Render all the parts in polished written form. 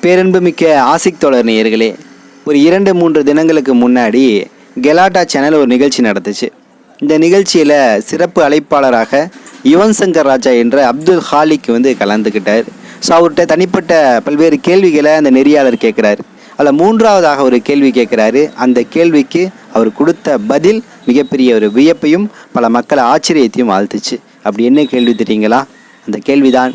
பேரன்புமிக்க ஆசிக் தோழர் நேயர்களே, ஒரு 2-3 தினங்களுக்கு முன்னாடி கெலாட்டா சேனல் ஒரு நிகழ்ச்சி நடத்துச்சு. இந்த நிகழ்ச்சியில் சிறப்பு அழைப்பாளராக யுவன் சங்கர் ராஜா என்ற அப்துல் ஹாலிக் கலந்துக்கிட்டார். ஸோ அவர்கிட்ட தனிப்பட்ட பல்வேறு கேள்விகளை அந்த நெறியாளர் கேட்குறாரு. அதில் 3வதாக ஒரு கேள்வி கேட்குறாரு. அந்த கேள்விக்கு அவர் கொடுத்த பதில் மிகப்பெரிய ஒரு வியப்பையும் பல மக்களை ஆச்சரியத்தையும் ஆழ்த்துச்சு. அப்படி என்ன கேள்வி தெரியுங்களா? அந்த கேள்விதான்,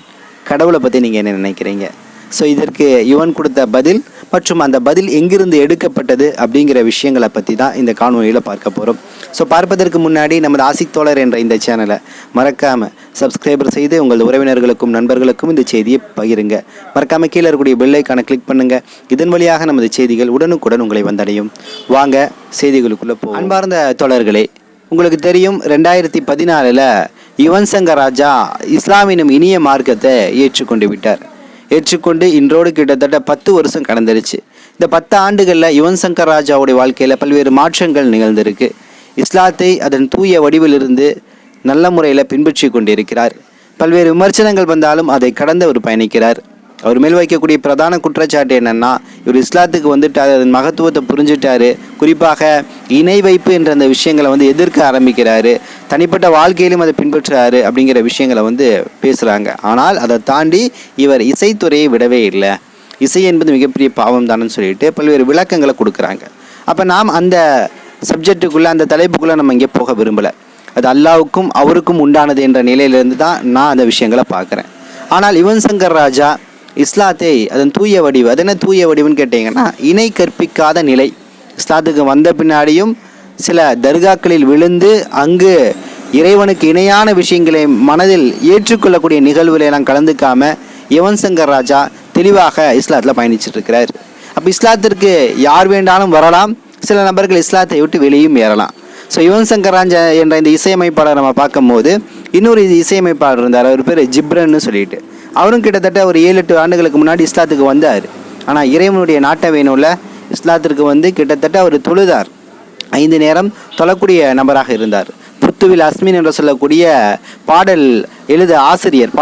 கடவுளை பற்றி நீங்கள் என்ன நினைக்கிறீங்க? ஸோ இதற்கு யுவன் கொடுத்த பதில் மற்றும் அந்த பதில் எங்கிருந்து எடுக்கப்பட்டது அப்படிங்கிற விஷயங்களை பற்றி தான் இந்த காணொலியில் பார்க்க போகிறோம். ஸோ பார்ப்பதற்கு முன்னாடி நமது ஆசிக் தோழர் என்ற இந்த சேனலை மறக்காமல் சப்ஸ்கிரைபர் செய்து உங்கள் உறவினர்களுக்கும் நண்பர்களுக்கும் இந்த செய்தியை பகிருங்க. மறக்காமல் கீழே இருக்கக்கூடிய பெல் ஐக்கானை கிளிக் பண்ணுங்கள். இதன் வழியாக நமது செய்திகள் உடனுக்குடன் உங்களை வந்தடையும். வாங்க செய்திகளுக்குள்ளே போ. அன்பார்ந்த தோழர்களே, உங்களுக்கு தெரியும் 2014 யுவன் சங்கர் ராஜா இஸ்லாம் எனும் இனிய மார்க்கத்தை ஏற்றுக்கொண்டு இன்றோடு கிட்டத்தட்ட 10 வருஷம் கடந்துருச்சு. இந்த 10 ஆண்டுகளில் யுவன் சங்கர் ராஜாவுடைய வாழ்க்கையில் பல்வேறு மாற்றங்கள் நிகழ்ந்திருக்கு. இஸ்லாத்தை அதன் தூய வடிவிலிருந்து நல்ல முறையில் பின்பற்றி கொண்டிருக்கிறார். பல்வேறு விமர்சனங்கள் வந்தாலும் அதை கடந்து அவர் பயணிக்கிறார். அவர் மேல் வைக்கக்கூடிய பிரதான குற்றச்சாட்டு என்னென்னா, இவர் இஸ்லாத்துக்கு வந்துட்டார், அதன் மகத்துவத்தை புரிஞ்சுட்டாரு. குறிப்பாக இணை வைப்பு என்ற அந்த விஷயங்களை எதிர்க்க ஆரம்பிக்கிறாரு. தனிப்பட்ட வாழ்க்கையிலும் அதை பின்பற்றுறாரு அப்படிங்கிற விஷயங்களை பேசுகிறாங்க. ஆனால் அதை தாண்டி இவர் இசைத்துறையை விடவே இல்லை. இசை என்பது மிகப்பெரிய பாவம் தானேன்னு சொல்லிட்டு பல்வேறு விளக்கங்களை கொடுக்குறாங்க. அப்போ நாம் அந்த சப்ஜெக்டுக்குள்ளே, அந்த தலைப்புக்குள்ளே நம்ம இங்கே போக விரும்பலை. அது அல்லாவுக்கும் அவருக்கும் உண்டானது என்ற நிலையிலேருந்து தான் நான் அந்த விஷயங்களை பார்க்குறேன். ஆனால் யுவன் சங்கர் ராஜா இஸ்லாத்தை அதன் தூய வடிவு, அது என்ன தூய வடிவுன்னு கேட்டிங்கன்னா, இணை கற்பிக்காத நிலை. இஸ்லாத்துக்கு வந்த பின்னாடியும் சில தர்காக்களில் விழுந்து அங்கு இறைவனுக்கு இணையான விஷயங்களை மனதில் ஏற்றுக்கொள்ளக்கூடிய நிகழ்வுகளை எல்லாம் கலந்துக்காமல் யுவன் சங்கர் ராஜா தெளிவாக இஸ்லாத்தில் பயணிச்சுட்டு இருக்கிறார். அப்போ இஸ்லாத்திற்கு யார் வேண்டாலும் வரலாம், சில நபர்கள் இஸ்லாத்தை விட்டு வெளியும் ஏறலாம். ஸோ யுவன் சங்கர் ராஜா என்ற இந்த இசையமைப்பாளர் நம்ம பார்க்கும்போது இன்னொரு இசையமைப்பாளர் இருந்தார். அவர் பேர் ஜிப்ரன்னு சொல்லிட்டு. அவரும் கிட்டத்தட்ட ஒரு 7-8 ஆண்டுகளுக்கு முன்னாடி இஸ்லாத்துக்கு வந்தார். ஆனால் இறைவனுடைய நாட்டை வேணும்ல, இஸ்லாத்திற்கு கிட்டத்தட்ட அவர் தொழுதார். 5 நேரம் தொழக்கூடிய நபராக இருந்தார். புத்துவில் அஸ்மின் என்று சொல்லக்கூடிய பாடல் ஆசிரியர்,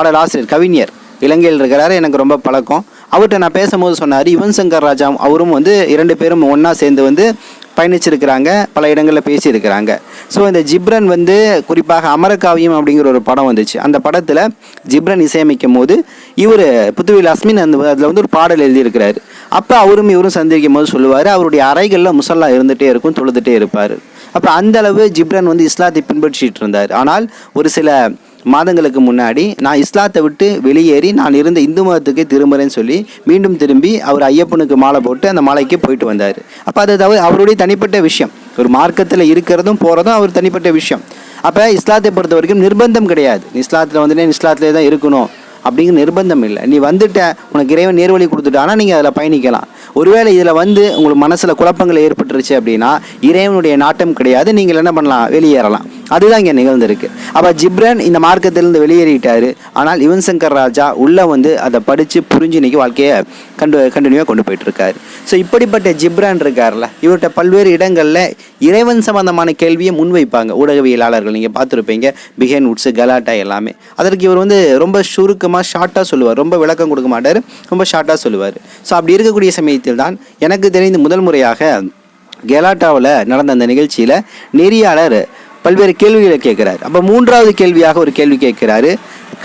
கவிஞர் இலங்கையில் இருக்கிறாரு. எனக்கு ரொம்ப பழக்கம். அவர்கிட்ட நான் பேசும்போது சொன்னார், யுவன் சங்கர் ராஜா அவரும் 2 பேரும் ஒன்றா சேர்ந்து பயணிச்சிருக்கிறாங்க, பல இடங்களில் பேசியிருக்கிறாங்க. ஸோ இந்த ஜிப்ரன் குறிப்பாக அமரகாவியம் அப்படிங்கிற ஒரு படம் வந்துச்சு. அந்த படத்தில் ஜிப்ரன் இசையமைக்கும் போது இவர் புத்துவில் அஸ்மின் அதில் ஒரு பாடல் எழுதியிருக்கிறாரு. அப்போ இவரும் சந்திக்கும் போது சொல்லுவார், அவருடைய அறைகளில் முசல்லா இருந்துகிட்டே இருக்கும், தொழுதுகிட்டே இருப்பார். அப்போ அந்த அளவு ஜிப்ரன் இஸ்லாத்தை பின்பற்றிட்டு இருந்தார். ஆனால் ஒரு சில மாதங்களுக்கு முன்னாடி நான் இஸ்லாத்தை விட்டு வெளியேறி நான் இருந்த இந்து மதத்துக்கு திரும்புறேன்னு சொல்லி மீண்டும் திரும்பி அவர் ஐயப்பனுக்கு மாலை போட்டு அந்த மாலைக்கு போயிட்டு வந்தார். அப்போ அது அவருடைய தனிப்பட்ட விஷயம். ஒரு மார்க்கத்தில் இருக்கிறதும் போகிறதும் அவர் தனிப்பட்ட விஷயம். அப்போ இஸ்லாத்தை பொறுத்த வரைக்கும் நிர்பந்தம் கிடையாது. இஸ்லாத்தில் இஸ்லாத்திலே தான் இருக்கணும் அப்படிங்கிற நிர்பந்தம் இல்லை. நீ உனக்கு இறைவன் நேர்வழி கொடுத்துட்டானா நீங்கள் அதில் பயணிக்கலாம். ஒருவேளை இதில் உங்களுக்கு மனசில் குழப்பங்கள் ஏற்பட்டுருச்சு அப்படின்னா இறைவனுடைய நாட்டம் கிடையாது, நீங்கள் என்ன பண்ணலாம், வெளியேறலாம். அதுதான் இங்கே நிகழ்ந்திருக்கு. அப்போ ஜிப்ரன் இந்த மார்க்கத்திலிருந்து வெளியேறிட்டார். ஆனால் யுவன் சங்கர் ராஜா உள்ளே அதை படித்து புரிஞ்சு இன்றைக்கி வாழ்க்கையை கண்டினியூவாக கொண்டு போயிட்டுருக்காரு. ஸோ இப்படிப்பட்ட ஜிப்ரான் இருக்கார்ல, இவர்கிட்ட பல்வேறு இடங்களில் இறைவன் சம்பந்தமான கேள்வியை முன்வைப்பாங்க ஊடகவியலாளர்கள். நீங்கள் பார்த்துருப்பீங்க, பிஹேன் உட்ஸு, கலாட்டா எல்லாமே. அதற்கு இவர் ரொம்ப சுருக்கமாக ஷார்ட்டாக சொல்லுவார். ரொம்ப விளக்கம் கொடுக்க மாட்டார், ரொம்ப ஷார்ட்டாக சொல்லுவார். ஸோ அப்படி இருக்கக்கூடிய சமயத்தில் தான் எனக்கு தெரிந்து முதல் முறையாக கெலாட்டாவில் நடந்த அந்த நிகழ்ச்சியில் நெறியாளர் பல்வேறு கேள்விகளை கேட்குறாரு. அப்போ 3வது கேள்வியாக ஒரு கேள்வி கேட்குறாரு,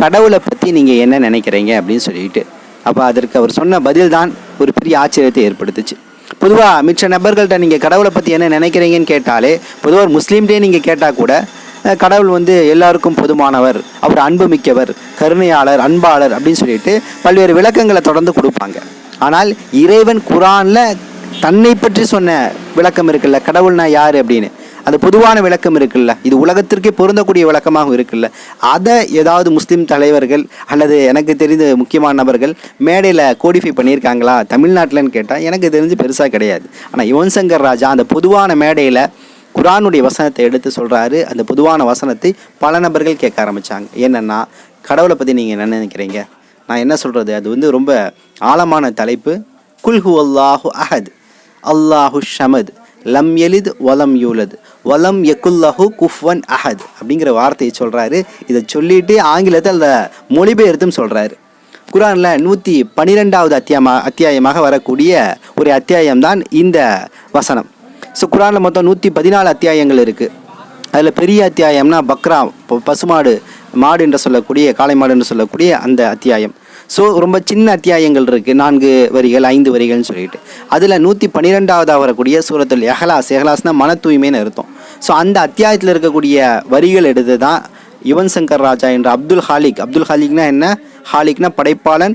கடவுளை பற்றி நீங்கள் என்ன நினைக்கிறீங்க அப்படின்னு சொல்லிட்டு. அப்போ அதற்கு அவர் சொன்ன பதில் தான் ஒரு பெரிய ஆச்சரியத்தை ஏற்படுத்துச்சு. பொதுவாக மிச்ச நபர்கள்ட்ட நீங்கள் கடவுளை பற்றி என்ன நினைக்கிறீங்கன்னு கேட்டாலே, பொதுவாக ஒரு முஸ்லீம்டே நீங்கள் கேட்டால் கூட கடவுள் எல்லாருக்கும் பொதுமானவர், அவர் அன்பு மிக்கவர், கருணையாளர், அன்பாளர் அப்படின்னு சொல்லிட்டு பல்வேறு விளக்கங்களை தொடர்ந்து கொடுப்பாங்க. ஆனால் இறைவன் குரானில் தன்னை பற்றி சொன்ன விளக்கம் இருக்குல்ல, கடவுள்னா யார் அப்படின்னு, அந்த பொதுவான விளக்கம் இருக்குல்ல, இது உலகத்திற்கே பொருந்தக்கூடிய விளக்கமாக இருக்குல்ல, அதை ஏதாவது முஸ்லீம் தலைவர்கள் அல்லது எனக்கு தெரிந்த முக்கியமான நபர்கள் மேடையில் கோடிஃபை பண்ணியிருக்காங்களா தமிழ்நாட்டில்னு கேட்டால் எனக்கு தெரிஞ்சு பெருசாக கிடையாது. ஆனால் யுவன் சங்கர் ராஜா அந்த பொதுவான மேடையில் குரானுடைய வசனத்தை எடுத்து சொல்கிறாரு. அந்த பொதுவான வசனத்தை பல நபர்கள் கேட்க ஆரம்பித்தாங்க. என்னென்னா, கடவுளை பற்றி நீங்கள் என்ன நினைக்கிறீங்க? நான் என்ன சொல்கிறது, அது ரொம்ப ஆழமான தலைப்பு. குல்ஹு அல்லாஹு அஹத் அல்லாஹு ஷமத் லம் எலித் வலம் யூலத் வலம் யகுல்லஹு குஃப்வன் அஹத் அப்படிங்கிற வார்த்தையை சொல்கிறாரு. இதை சொல்லிட்டு ஆங்கிலத்தில் அந்த மொழிபெயர்த்தும் சொல்கிறாரு. குர்ஆனில் 112வது அத்தியாயமாக வரக்கூடிய ஒரு அத்தியாயம்தான் இந்த வசனம். ஸோ குர்ஆனில் மொத்தம் 114 அத்தியாயங்கள் இருக்குது. அதில் பெரிய அத்தியாயம்னா பக்ரா, பசுமாடு, மாடு என்று சொல்லக்கூடிய, காளை மாடு என்று சொல்லக்கூடிய அந்த அத்தியாயம். ஸோ ரொம்ப சின்ன அத்தியாயங்கள் இருக்குது, 4 வரிகள் 5 வரிகள்னு சொல்லிட்டு. அதில் 112வது வரக்கூடிய சூரத்துல் எஹ்லாஸ்னால் மன தூய்மைன்னு அர்த்தம். ஸோ அந்த அத்தியாயத்தில் இருக்கக்கூடிய வரிகள் எடுத்து தான் யுவன் சங்கர் ராஜா என்ற அப்துல் ஹாலிக்னா என்ன? ஹாலிக்னா படைப்பாளன்,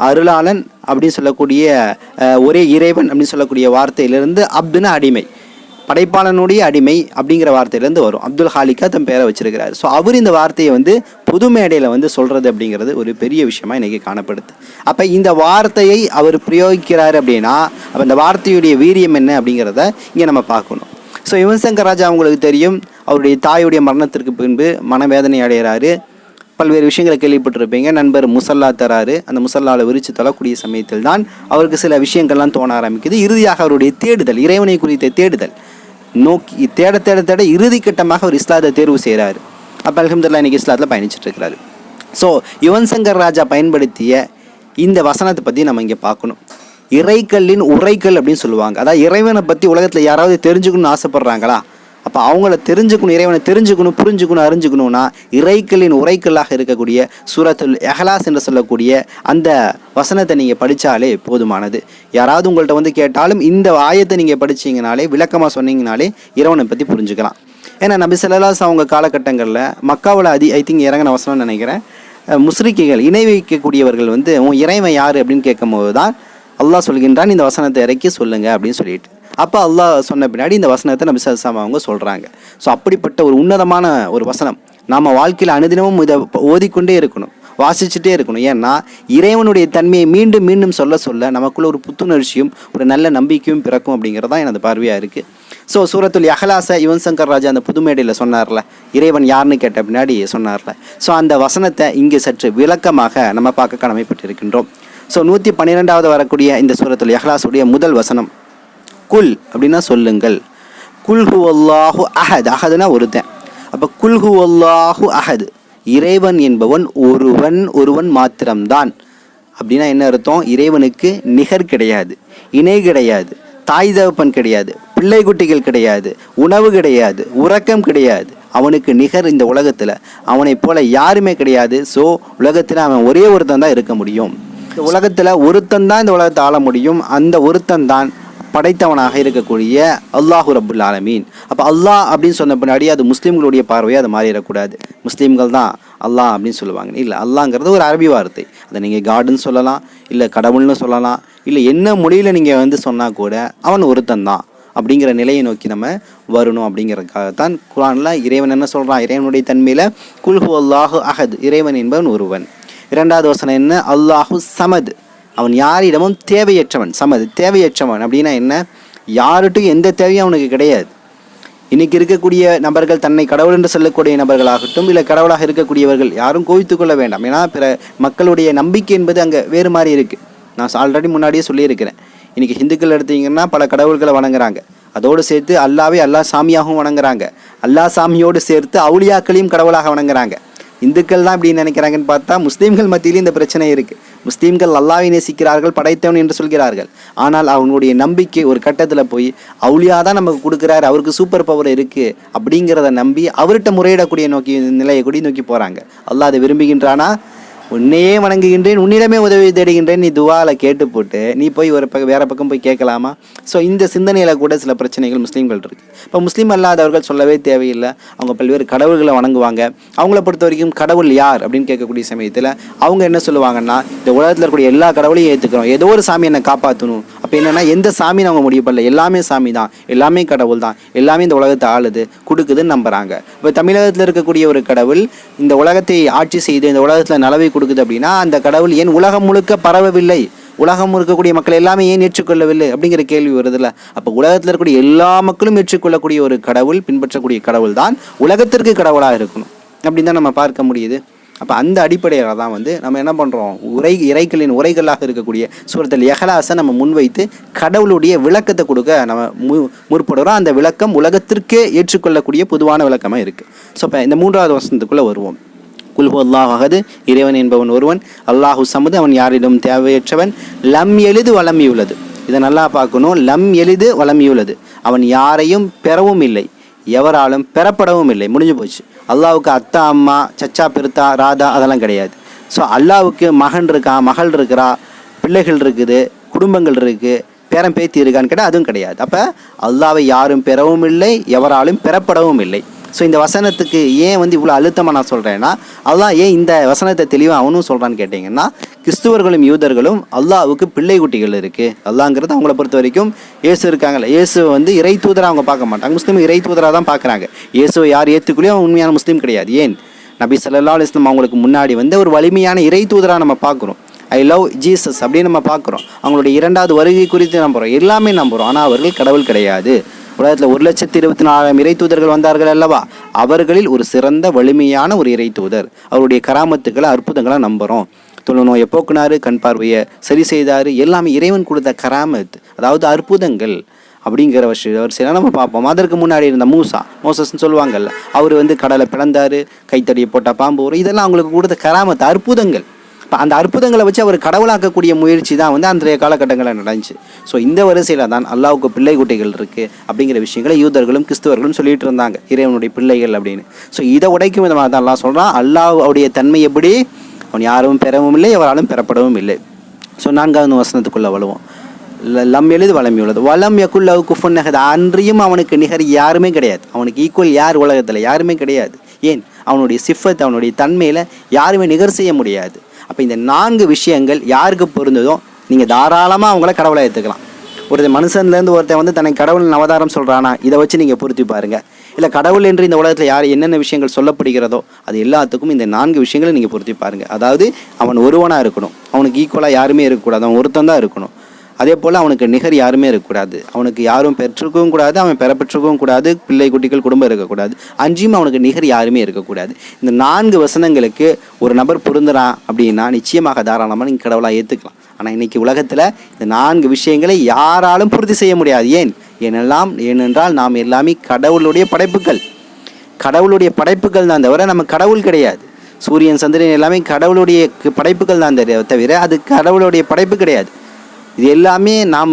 அருளாளன் அப்படின்னு சொல்லக்கூடிய, ஒரே இறைவன் அப்படின்னு சொல்லக்கூடிய வார்த்தையிலிருந்து அப்துன்னா அடிமை, படைப்பாளனுடைய அடிமை அப்படிங்கிற வார்த்தையிலேருந்து வரும். அப்துல் ஹாலிக்கா தன் பேரை வச்சிருக்கிறார். ஸோ அவர் இந்த வார்த்தையை பொது மேடையில் சொல்கிறது அப்படிங்கிறது ஒரு பெரிய விஷயமா இன்றைக்கி காணப்படுது. அப்போ இந்த வார்த்தையை அவர் பிரயோகிக்கிறார் அப்படின்னா அப்போ இந்த வார்த்தையுடைய வீரியம் என்ன அப்படிங்கிறத இங்கே நம்ம பார்க்கணும். ஸோ யுவன் சங்கர் ராஜா அவங்களுக்கு தெரியும், அவருடைய தாயுடைய மரணத்திற்கு பின்பு மனவேதனை அடைகிறாரு. பல்வேறு விஷயங்களை கேள்விப்பட்டிருப்பீங்க. நண்பர் முசல்லா தராரு, அந்த முசல்லாவில் விரித்து தொழக்கூடிய சமயத்தில் தான் அவருக்கு சில விஷயங்கள்லாம் தோண ஆரம்பிக்குது. இறுதியாக அவருடைய தேடுதல், இறைவனை குறித்த தேடுதல் நோக்கி தேட இறுதி கட்டமாக அவர் இஸ்லாத்தை தேர்வு செய்கிறாரு. அப்போ அல்ஹம்துலில்லாஹ் இன்னைக்கு இஸ்லாத்தில் பயணிச்சுட்டு இருக்கிறாரு. ஸோ யுவன் சங்கர் ராஜா பயன்படுத்திய இந்த வசனத்தை பற்றி நம்ம இங்கே பார்க்கணும். இறைக்கல்லின் உரைக்கல் அப்படின்னு சொல்லுவாங்க. அதாவது இறைவனை பற்றி உலகத்தில் யாராவது தெரிஞ்சுக்கணும்னு ஆசைப்பட்றாங்களா? அப்போ அவங்கள தெரிஞ்சுக்கணும், இறைவனை தெரிஞ்சுக்கணும், புரிஞ்சுக்கணும், அறிஞ்சுக்கணும்னா இறைக்கல்லின் உரைக்கல்லாக இருக்கக்கூடிய சூரத்துல் எஹ்லாஸ் என்று சொல்லக்கூடிய அந்த வசனத்தை நீங்கள் படித்தாலே போதுமானது. யாராவது உங்கள்கிட்ட கேட்டாலும் இந்த ஆயத்தை நீங்கள் படிச்சிங்கனாலே, விளக்கமாக சொன்னீங்கனாலே இறைவனை பற்றி புரிஞ்சுக்கலாம். ஏன்னா நபி ஸல்லல்லாஹு அலைஹி அவங்க காலகட்டங்களில் மக்காவில் ஐ திங்க் இறங்கின வசனம்னு நினைக்கிறேன். முஸ்ரிக்குகள், இணை வைக்கக்கூடியவர்கள் உன் இறைவன் யார் அப்படின்னு கேட்கும்போது தான் அல்லாஹ் சொல்கின்றான், இந்த வசனத்தை இறக்கி சொல்லுங்கள் அப்படின்னு சொல்லிட்டு. அப்போ அல்லாஹ் சொன்ன பின்னாடி இந்த வசனத்தை நபி ஸல்லல்லாஹு அலைஹி அவங்க சொல்கிறாங்க. ஸோ அப்படிப்பட்ட ஒரு உன்னதமான ஒரு வசனம் நம்ம வாழ்க்கையில் அனுதினமும் இதை ஓதிக்கொண்டே இருக்கணும், வாசிச்சுட்டே இருக்கணும். ஏன்னா இறைவனுடைய தன்மையை மீண்டும் மீண்டும் சொல்ல நமக்குள்ள ஒரு புத்துணர்ச்சியும் ஒரு நல்ல நம்பிக்கையும் பிறக்கும் அப்படிங்கிறது தான் எனது பார்வையாக இருக்குது. ஸோ சூரத்துல் எஹ்லாஸை யுவன் சங்கர் ராஜா அந்த புதுமேடையில் சொன்னார்ல, இறைவன் யாருன்னு கேட்ட பின்னாடி சொன்னார்ல. ஸோ அந்த வசனத்தை இங்கே சற்று விளக்கமாக நம்ம பார்க்க கடமைப்பட்டிருக்கின்றோம். ஸோ 112வது வரக்கூடிய இந்த சூரத்துல் எஹ்லாஸுடைய முதல் வசனம், குல் அப்படின்னா சொல்லுங்கள். குல் ஹுவல்லாஹு அஹத், அஹதுனா ஒருத்தன். அப்போ குல் ஹுவல்லாஹு அஹத், இறைவன் என்பவன் ஒருவன் மாத்திரம்தான். அப்படின்னா என்ன அர்த்தம்? இறைவனுக்கு நிகர் கிடையாது, இணை கிடையாது, தாய் தகப்பன் கிடையாது, பிள்ளை குட்டிகள் கிடையாது, உணவு கிடையாது, உறக்கம் கிடையாது. அவனுக்கு நிகர் இந்த உலகத்தில் அவனை போல யாருமே கிடையாது. ஸோ உலகத்தில் அவன் ஒரே ஒருத்தன் தான் இருக்க முடியும். இந்த உலகத்தில் ஒருத்தன் தான் இந்த உலகத்தை ஆள முடியும். அந்த ஒருத்தன் தான் படைத்தவனாக இருக்கக்கூடிய அல்லாஹு ரப்புல் ஆலமீன். அப்போ அல்லாஹ் அப்படின்னு சொன்ன பின்னாடி அது முஸ்லீம்களுடைய பார்வையை அது மாறிடக்கூடாது. முஸ்லீம்கள் தான் அல்லாஹ் அப்படின்னு சொல்லுவாங்க. இல்லை, அல்லாங்கிறது ஒரு அரபி வார்த்தை. அதை நீங்கள் காடுன்னு சொல்லலாம், இல்லை கடவுள்னு சொல்லலாம், இல்லை என்ன மொழியில் நீங்கள் சொன்னால் கூட அவன் ஒருத்தன் தான் அப்படிங்கிற நிலையை நோக்கி நம்ம வரணும். அப்படிங்கிறதுக்காகத்தான் குர்ஆனில் இறைவன் என்ன சொல்கிறான்? இறைவனுடைய தன்மையில் குல் ஹுவல்லாஹு அஹத், இறைவன் என்பவன் ஒருவன். 2வது வசனம் என்ன? அல்லாஹு சமத், அவன் யாரிடமும் தேவையற்றவன். சமது, தேவையற்றவன் அப்படின்னா என்ன? யார்கிட்டும் எந்த தேவையும் அவனுக்கு கிடையாது. இன்றைக்கி இருக்கக்கூடிய நபர்கள், தன்னை கடவுள் என்று சொல்லக்கூடிய நபர்களாகட்டும், இல்லை கடவுளாக இருக்கக்கூடியவர்கள் யாரும் கோவித்து கொள்ள வேண்டாம். ஏன்னா பிற மக்களுடைய நம்பிக்கை என்பது அங்கே வேறு மாதிரி இருக்குது. நான் ஆல்ரெடி முன்னாடியே சொல்லியிருக்கிறேன். இன்றைக்கி ஹிந்துக்கள் எடுத்தீங்கன்னா பல கடவுள்களை வணங்குறாங்க. அதோடு சேர்த்து அல்லாவே அல்லா சாமியாகவும் வணங்குறாங்க. அல்லா சாமியோடு சேர்த்து அவுலியாக்களையும் கடவுளாக வணங்குறாங்க. இந்துக்கள் தான் இப்படி நினைக்கிறாங்கன்னு பார்த்தா முஸ்லீம்கள் மத்தியிலும் இந்த பிரச்சனை இருக்குது. முஸ்லீம்கள் அல்லாஹ்வை நேசிக்கிறார்கள், படைத்தவன் என்று சொல்கிறார்கள். ஆனால் அவனுடைய நம்பிக்கை ஒரு கட்டத்தில் போய் அவுலியா தான் நமக்கு கொடுக்குறாரு, அவருக்கு சூப்பர் பவர் இருக்குது அப்படிங்கிறத நம்பி அவர்கிட்ட முறையிடக்கூடிய நிலையை கூட நோக்கி போகிறாங்க. அல்லாஹ் அதை விரும்புகின்றானா? உன்னையே வணங்குகின்றேன், உன்னிடமே உதவி தேடுகின்றேன் நீ துவால கேட்டு போட்டு நீ போய் வேற பக்கம் போய் கேட்கலாமா? ஸோ இந்த சிந்தனையில் கூட சில பிரச்சனைகள் முஸ்லீம்கள் இருக்குது. இப்போ முஸ்லீம் அல்லாதவர்கள் சொல்லவே தேவையில்லை. அவங்க பல்வேறு கடவுள்களை வணங்குவாங்க. அவங்கள பொறுத்த வரைக்கும் கடவுள் யார் அப்படின்னு கேட்கக்கூடிய சமயத்தில் அவங்க என்ன சொல்லுவாங்கன்னா, இந்த உலகத்தில் இருக்கக்கூடிய எல்லா கடவுளையும் ஏற்றுக்கிறோம், ஏதோ ஒரு சாமி என்னை காப்பாற்றணும். அப்போ என்னென்னா எந்த சாமின்னு அவங்க முடிவு பண்ணல, எல்லாமே சாமி தான், எல்லாமே கடவுள் தான், எல்லாமே இந்த உலகத்தை ஆளுது கொடுக்குதுன்னு நம்புகிறாங்க. இப்போ தமிழகத்தில் இருக்கக்கூடிய ஒரு கடவுள் இந்த உலகத்தை ஆட்சி செய்து இந்த உலகத்தில் நலவை கொடுக்குது அப்படின்னா அந்த கடவுள் ஏன் உலகம் முழுக்க பரவவில்லை, உலகம் இருக்கக்கூடிய மக்கள் எல்லாமே ஏன் ஏற்றுக்கொள்ளவில்லை அப்படிங்கிற கேள்வி வருதுல்ல. அப்போ உலகத்தில் இருக்கக்கூடிய எல்லா மக்களும் ஏற்றுக்கொள்ளக்கூடிய ஒரு கடவுள், பின்பற்றக்கூடிய கடவுள் தான் உலகத்திற்கு கடவுளாக இருக்கணும் அப்படின்னு தான் நம்ம பார்க்க முடியுது. அப்போ அந்த அடிப்படையில் தான் நம்ம என்ன பண்ணுறோம், இறைகளின் உரைகளாக இருக்கக்கூடிய சூரத்துல் எஹ்லாஸை நம்ம முன்வைத்து கடவுளுடைய விளக்கத்தை கொடுக்க நம்ம முற்படுறோம். அந்த விளக்கம் உலகத்திற்கே ஏற்றுக்கொள்ளக்கூடிய பொதுவான விளக்கமாக இருக்குது. ஸோ இப்போ இந்த 3வது வசனத்துக்குள்ளே வருவோம். குல்ஹு அல்லாஹ் அஹது, இறைவன் என்பவன் ஒருவன், அல்லாஹு சமது, அவன் யாரிடம் தேவையற்றவன், லம் எளிது வலம் யூலது. இதை நல்லா பார்க்கணும். லம் எளிது வலம் யூலது, அவன் யாரையும் பெறவும் இல்லை, எவராலும் பெறப்படவும் இல்லை. முடிஞ்சு போச்சு. அல்லாவுக்கு அத்தா அம்மா சச்சா பெருத்தா ராதா அதெல்லாம் கிடையாது. ஸோ அல்லாவுக்கு மகன் இருக்கான், மகள் இருக்கிறா, பிள்ளைகள் இருக்குது, குடும்பங்கள் இருக்குது, பேரன் பேத்தி இருக்கான்னு கேட்டால் அதுவும் கிடையாது. அப்போ அல்லாவை யாரும் பெறவும் இல்லை, எவராலும் பெறப்படவும் இல்லை. ஸோ இந்த வசனத்துக்கு ஏன் இவ்வளோ அழுத்தமாக நான் சொல்கிறேன்னா, அல்லாஹ் ஏன் இந்த வசனத்தை தெளிவாக அவனும் சொல்கிறான்னு கேட்டிங்கன்னா, கிறிஸ்துவர்களும் யூதர்களும் அல்லாஹ்வுக்கு பிள்ளை குட்டிகள் இருக்குது. அல்லாங்கிறது அவங்கள பொறுத்த வரைக்கும் இயேசு இருக்காங்கல்ல, இயேசுவை இறை தூதராக அவங்க பார்க்க மாட்டாங்க. முஸ்லீம் இறை தூதராக தான் பார்க்குறாங்க. இயேசுவை யார் ஏற்றுக்குள்ளேயோ உண்மையான முஸ்லீம் கிடையாது. ஏன் நபி ஸல்லல்லாஹு அலைஹி வஸல்லம் அவங்களுக்கு முன்னாடி ஒரு வலிமையான இறை தூதராக நம்ம பார்க்குறோம். ஐ லவ் ஜீசஸ் அப்படின்னு நம்ம பார்க்குறோம். அவங்களுடைய இரண்டாவது வருகை குறித்து நம்புகிறோம், எல்லாமே நம்புகிறோம். ஆனால் அவர்கள் கடவுள் கிடையாது. உலகத்தில் 1,24,000 இறை தூதர்கள் வந்தார்கள் அல்லவா, அவர்களில் ஒரு சிறந்த வலிமையான ஒரு இறை தூதர். அவருடைய கராமத்துக்களை அற்புதங்களை நம்புகிறோம். தொழுநோயை போக்குனாரு, கண் பார்வையை சரி செய்தார், எல்லாமே இறைவன் கொடுத்த கராமத், அதாவது அற்புதங்கள் அப்படிங்கிற வரிசையில் நம்ம பார்ப்போம். அதற்கு முன்னாடி இருந்த மோசஸ்ன்னு சொல்லுவாங்கல்ல, அவர் கடலை பிளந்தார், கைத்தடியை போட்டால் பாம்பு வரும், இதெல்லாம் அவங்களுக்கு கொடுத்த கராமத் அற்புதங்கள். இப்போ அந்த அற்புதங்களை வச்சு அவர் கடவுளாக்கக்கூடிய முயற்சி தான் அன்றைய காலகட்டங்களில் நடந்துச்சு. ஸோ இந்த வரிசையில் தான் அல்லாஹ்வுக்கு பிள்ளை குட்டிகள் இருக்குது அப்படிங்கிற விஷயங்களை யூதர்களும் கிறிஸ்தவர்களும் சொல்லிட்டு இருந்தாங்க, இறைவனுடைய பிள்ளைகள் அப்படின்னு. ஸோ இதை உடைக்கும் விதமாக தான் அல்லாஹ் சொல்கிறான், அல்லாஹ்வுடைய தன்மை எப்படி, அவன் யாரும் பெறவும் இல்லை, எவராலும் பெறப்படவும் இல்லை. ஸோ 4வது வசனத்துக்குள்ளே வலுவோம். லம் எழுது வளம் உள்ளது, வளம் யகுல்லஹு குஃபுவன் அஹத், அன்றியும் அவனுக்கு நிகர் யாருமே கிடையாது. அவனுக்கு ஈக்குவல் யார் உலகத்தில் யாருமே கிடையாது. ஏன் அவனுடைய சிஃபத், அவனுடைய தன்மையில் யாருமே நிகர் செய்ய முடியாது. அப்போ இந்த 4 விஷயங்கள் யாருக்கு பொருந்ததோ நீங்கள் தாராளமாக அவங்கள கடவுளை ஏற்றுக்கலாம். ஒரு மனுஷன்லேருந்து ஒருத்தன் தன்னை கடவுள் அவதாரம் சொல்கிறானா, இதை வச்சு நீங்கள் பொருத்தி பாருங்கள். இல்லை கடவுள் என்று இந்த உலகத்தில் யார் என்னென்ன விஷயங்கள் சொல்லப்படுகிறதோ அது எல்லாத்துக்கும் இந்த 4 விஷயங்களை நீங்கள் பொருத்தி பாருங்கள். அதாவது அவன் ஒருவனாக இருக்கணும், அவனுக்கு ஈக்குவலாக யாருமே இருக்கக்கூடாது, அவன் ஒருத்தன் தான் இருக்கணும். அதே போல் அவனுக்கு நிகர் யாருமே இருக்கக்கூடாது, அவனுக்கு யாரும் பெற்றுக்கவும் கூடாது, அவன் பெறப்பெற்றுக்கவும் கூடாது, பிள்ளை குட்டிகள் குடும்பம் இருக்கக்கூடாது, அஞ்சும் அவனுக்கு நிகர் யாருமே இருக்கக்கூடாது. இந்த 4 வசனங்களுக்கு ஒரு நபர் பொருந்துறான் அப்படின்னா நிச்சயமாக தாராளமாக நீங்கள் கடவுளாக ஏற்றுக்கலாம். ஆனால் இன்றைக்கி உலகத்தில் இந்த 4 விஷயங்களை யாராலும் பூர்த்தி செய்ய முடியாது. ஏனென்றால் நாம் எல்லாமே கடவுளுடைய படைப்புகள். கடவுளுடைய படைப்புகள் தான் தவிர நம்ம கடவுள் கிடையாது. சூரியன் சந்திரன் எல்லாமே கடவுளுடைய படைப்புகள் தான் தவிர அது கடவுளுடைய படைப்பு கிடையாது. இது எல்லாமே நாம்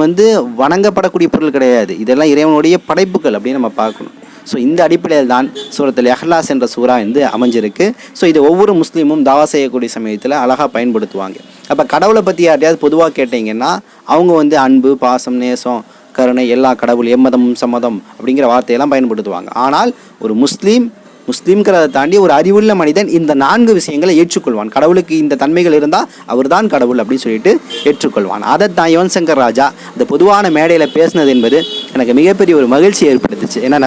வணங்கப்படக்கூடிய பொருள் கிடையாது. இதெல்லாம் இறைவனுடைய படைப்புகள் அப்படின்னு நம்ம பார்க்கணும். ஸோ இந்த அடிப்படையில் தான் சூரத்துல் இஹ்லாஸ் என்ற சூரா அமைஞ்சிருக்கு. ஸோ இதை ஒவ்வொரு முஸ்லீமும் தாவா செய்யக்கூடிய சமயத்தில் அழகாக பயன்படுத்துவாங்க. அப்போ கடவுளை பற்றி யார்ட்டையாவது பொதுவாக கேட்டிங்கன்னா அவங்க அன்பு, பாசம், நேசம், கருணை, எல்லா கடவுள், எம்மதம் சம்மதம் அப்படிங்கிற வார்த்தையெல்லாம் பயன்படுத்துவாங்க. ஆனால் ஒரு முஸ்லீம்ங்கிறத தாண்டி ஒரு அறிவுள்ள மனிதன் இந்த 4 விஷயங்களை ஏற்றுக்கொள்வான். கடவுளுக்கு இந்த தன்மைகள் இருந்தால் அவர் தான் கடவுள் அப்படின்னு சொல்லிட்டு ஏற்றுக்கொள்வான். அதைத்தான் யுவன் சங்கர் ராஜா இந்த பொதுவான மேடையில் பேசினது என்பது எனக்கு மிகப்பெரிய ஒரு மகிழ்ச்சி ஏற்படுத்துச்சு. ஏன்னா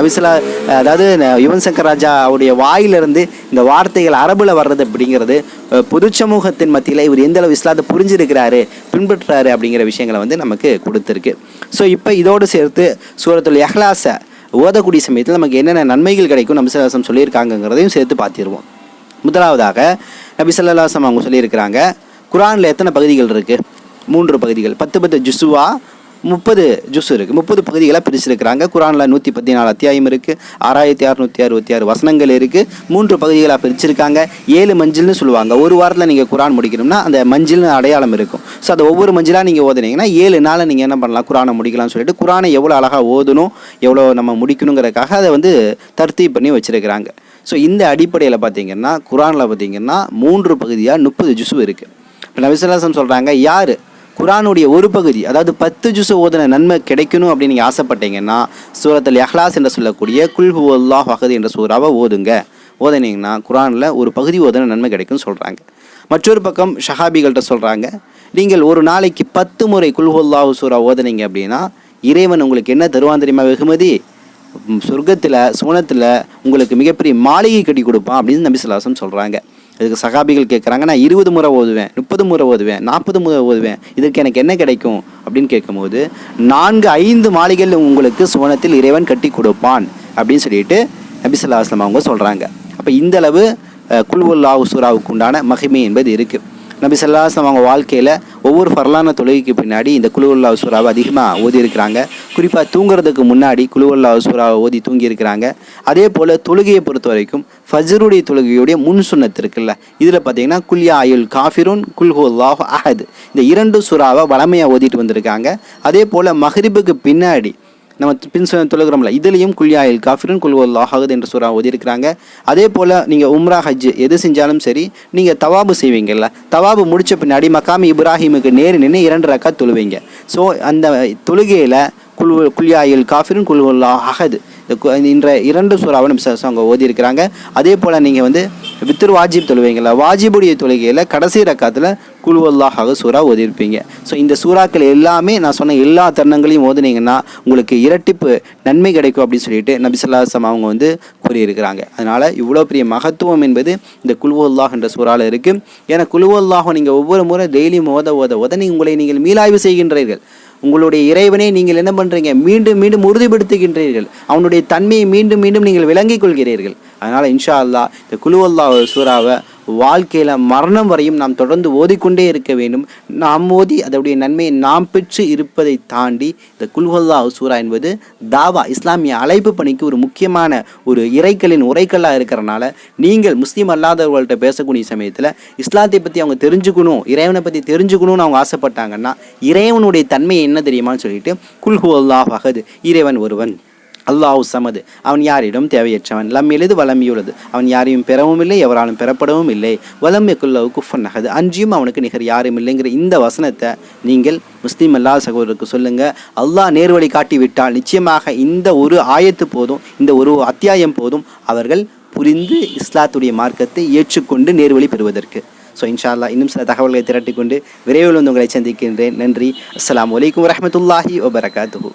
அதாவது யுவன் சங்கர் ராஜா அவருடைய வாயிலிருந்து இந்த வார்த்தைகள் அரபுல வர்றது அப்படிங்கிறது பொது சமூகத்தின் மத்தியில் இவர் எந்த அளவு இஸ்லாத்தை புரிஞ்சிருக்கிறாரு, பின்பற்றுறாரு அப்படிங்கிற விஷயங்களை நமக்கு கொடுத்துருக்கு. ஸோ இப்போ இதோடு சேர்த்து சூரத்துல் இஹ்லாஸை ஓதக்கூடிய சமயத்தில் நமக்கு என்னென்ன நன்மைகள் கிடைக்கும் நபி ஸல்லல்லாஹு அலைஹி வஸல்லம் சொல்லியிருக்காங்கிறதையும் சேர்த்து பார்த்திருவோம். முதலாவதாக நபி ஸல்லல்லாஹு அலைஹி வஸல்லம் அவங்க சொல்லியிருக்கிறாங்க, குர்ஆனில் எத்தனை பகுதிகள் இருக்குது? 3 பகுதிகள். 10 ஜுஸுவா 30 ஜுஸ் இருக்குது. 30 பகுதிகளாக பிரிச்சிருக்கிறாங்க. குர்ஆனில் 114 அத்தியாயம் இருக்குது, 6666 வசனங்கள் இருக்குது. 3 பகுதிகளாக பிரிச்சிருக்காங்க. 7 மஞ்சில்னு சொல்லுவாங்க. ஒரு வாரத்தில் நீங்கள் குர்ஆன் முடிக்கணும்னா அந்த மஞ்சில்னு அடையாளம் இருக்கும். ஸோ அதை ஒவ்வொரு மஞ்சிலாக நீங்கள் ஓதுனீங்கன்னா 7 நாளில் நீங்கள் என்ன பண்ணலாம், குர்ஆனை முடிக்கலாம்னு சொல்லிட்டு குர்ஆனை எவ்வளோ அழகாக ஓதணும், எவ்வளோ நம்ம முடிக்கணுங்கிறதுக்காக அதை தர்த்தீப் பண்ணி வச்சுருக்கிறாங்க. ஸோ இந்த அடிப்படையில் பார்த்திங்கன்னா குர்ஆனில் பார்த்திங்கன்னா 3 பகுதியாக 30 ஜுஸு இருக்குது. இப்போ நபி ஸல்லல்லாஹு அலைஹி வஸல்லம் சொல்கிறாங்க, யார் குர்ஆனுடைய ஒரு பகுதி அதாவது 10 ஜுஸு ஓதுன நன்மை கிடைக்கணும் அப்படின்னு நீங்கள் ஆசைப்பட்டீங்கன்னா சூரத்துல் இஹ்லாஸ் என்று சொல்லக்கூடிய குல் ஹுவல்லாஹு அஹத் என்ற சூறாவை ஓதுனீங்கன்னா குர்ஆனில் ஒரு பகுதி ஓதுன நன்மை கிடைக்கும்னு சொல்கிறாங்க. மற்றொரு பக்கம் ஷஹாபிகள்கிட்ட சொல்கிறாங்க, நீங்கள் ஒரு நாளைக்கு 10 முறை குல் ஹுவல்லாஹு சூறா ஓதுனீங்க அப்படின்னா இறைவன் உங்களுக்கு என்ன தருவான் தெரியுமா வெகுமதி? சொர்க்கத்தில் சுவனத்தில் உங்களுக்கு மிகப்பெரிய மாளிகை கட்டி கொடுப்பான் அப்படின்னு நபி ஸல்லல்லாஹு அலைஹி வஸல்லம் சொல்கிறாங்க. இதுக்கு சகாபிகள் கேட்குறாங்க, நான் 20 முறை ஓதுவேன், 30 முறை ஓதுவேன், 40 முறை ஓதுவேன், இதுக்கு எனக்கு என்ன கிடைக்கும் அப்படின்னு கேட்கும்போது 4-5 மாளிகைகள் உங்களுக்கு சுவனத்தில் இறைவன் கட்டி கொடுப்பான் அப்படின்னு சொல்லிட்டு நபி ஸல்லல்லாஹு அலைஹி வஸல்லம் அவங்க சொல்கிறாங்க. அப்போ இந்தளவு குல் ஹுவல்லாஹு சூராவுக்கு உண்டான மகிமை என்பது இருக்குது. நபி ஸல்லல்லாஹு அலைஹி வஸல்லம் அவங்க வாழ்க்கையில் ஒவ்வொரு ஃபர்லான தொழுகைக்கு பின்னாடி இந்த குல் ஹுவல்லாஹு சூராவை அதிகமாக ஓதி இருக்கிறாங்க. குறிப்பாக தூங்குறதுக்கு முன்னாடி குல் ஹுவல்லாஹு சூராவை ஓதி தூங்கி இருக்கிறாங்க. அதே போல் தொழுகையை பொறுத்த வரைக்கும் ஃபஜ்ருடைய தொழுகையுடைய முன் சுன்னத் இருக்குல்ல, இதில் பார்த்தீங்கன்னா குல் யா அய்யுல் காஃபிரூன் குல் ஹுவல்லாஹு அஹத் இந்த 2 சூறாவை வளமையாக ஓதிட்டு வந்திருக்காங்க. அதே போல் மஹ்ரிபுக்கு பின்னாடி நம்ம பின் தொழுகிறோம்ல, இதுலேயும் குல் யா அய்யுல் காஃபிரூன் குல் ஹுவல்லாஹு அஹத் என்ற சூறா ஓதிருக்கிறாங்க. அதே போல் நீங்கள் உம்ரா ஹஜ் எது செஞ்சாலும் சரி, நீங்கள் தவாபு செய்வீங்கல்ல, தவாபு முடித்த பின்னாடி மக்காமி இப்ராஹிமுக்கு நேர் நின்று 2 ரக்காத் தொழுவீங்க. ஸோ அந்த தொழுகையில் குல் யா அய்யுல் காஃபிரூன் குல் ஹுவல்லாஹு அஹத் இந்த 2 சூறாவை நம்ம அவங்க ஓதிருக்கிறாங்க. அதே போல் நீங்கள் வந்து வித்ர் வாஜிப் தொழுவீங்களா, வாஜிபுடைய தொழுகையில் கடைசி ரக்காத்தில் குல் ஹுவல்லாஹு அஹத் சூறா ஓதிருப்பீங்க. ஸோ இந்த சூறாக்கள் எல்லாமே நான் சொன்ன எல்லா தருணங்களையும் ஓதுனீங்கன்னா உங்களுக்கு இரட்டிப்பு நன்மை கிடைக்கும் அப்படின்னு சொல்லிட்டு நபி ஸல்லல்லாஹு அலைஹி வஸல்லம் அவங்க வந்து கூறியிருக்கிறாங்க. அதனால் இவ்வளோ பெரிய மகத்துவம் என்பது இந்த குல் ஹுவல்லாஹ் என்ற சூறாவில் இருக்குது. ஏன்னா குல் ஹுவல்லாஹ் நீங்கள் ஒவ்வொரு முறை டெய்லியும் ஓத உங்களை நீங்கள் மீளாய்வு செய்கின்றீர்கள். உங்களுடைய இறைவனை நீங்கள் என்ன பண்ணுறீங்க, மீண்டும் மீண்டும் உறுதிப்படுத்துகின்றீர்கள். அவனுடைய தன்மையை மீண்டும் மீண்டும் நீங்கள் விளங்கிக் கொள்கிறீர்கள். அதனால் இன்ஷா அல்லாஹ் இந்த குல் ஹுவல்லாஹ் சூறாவை வாழ்க்கையில் மரணம் வரையும் நாம் தொடர்ந்து ஓதிக்கொண்டே இருக்க வேண்டும். நாம் ஓதி அதனுடைய நன்மையை நாம் பெற்று இருப்பதை தாண்டி இந்த குல் ஹுவல்லாஹ் சூரா என்பது தாவா இஸ்லாமிய அழைப்பு பணிக்கு ஒரு முக்கியமான ஒரு இறைக்கலின் உரைக்கல்லாக இருக்கிறனால நீங்கள் முஸ்லீம் அல்லாதவர்கள்ட்ட பேசக்கூடிய சமயத்தில் இஸ்லாத்தை பற்றி அவங்க தெரிஞ்சுக்கணும், இறைவனை பற்றி தெரிஞ்சுக்கணும்னு அவங்க ஆசைப்பட்டாங்கன்னா இறைவனுடைய தன்மை என்ன தெரியுமான்னு சொல்லிட்டு குல் ஹுவல்லாஹு அஹத் இறைவன் ஒருவன், அல்லாஹு சமது அவன் யாரிடம் தேவையற்றவன், லம் எளிது வலம் யுலது அவன் யாரையும் பெறவும் இல்லை எவராலும் பெறப்படவும் இல்லை, வலம் யகுல்லஹு குஃபுவன் அஹத் அன்றியும் அவனுக்கு நிகர் யாரும் இல்லைங்கிற இந்த வசனத்தை நீங்கள் முஸ்லீம் அல்லாஹ் சகோதரருக்கு சொல்லுங்கள். அல்லாஹ் நேர்வழி காட்டி விட்டால் நிச்சயமாக இந்த ஒரு ஆயத்து போதும், இந்த ஒரு அத்தியாயம் போதும் அவர்கள் புரிந்து இஸ்லாத்துடைய மார்க்கத்தை ஏற்றுக்கொண்டு நேர்வழி பெறுவதற்கு. ஸோ இன்ஷா அல்லாஹ் இன்னும் சில தகவல்களை திரட்டிக்கொண்டு விரைவில் வந்து உங்களை சந்திக்கின்றேன். நன்றி. அஸ்ஸலாமு அலைக்கும் வரஹ்மத்துல்லாஹி வபரகாத்துஹு.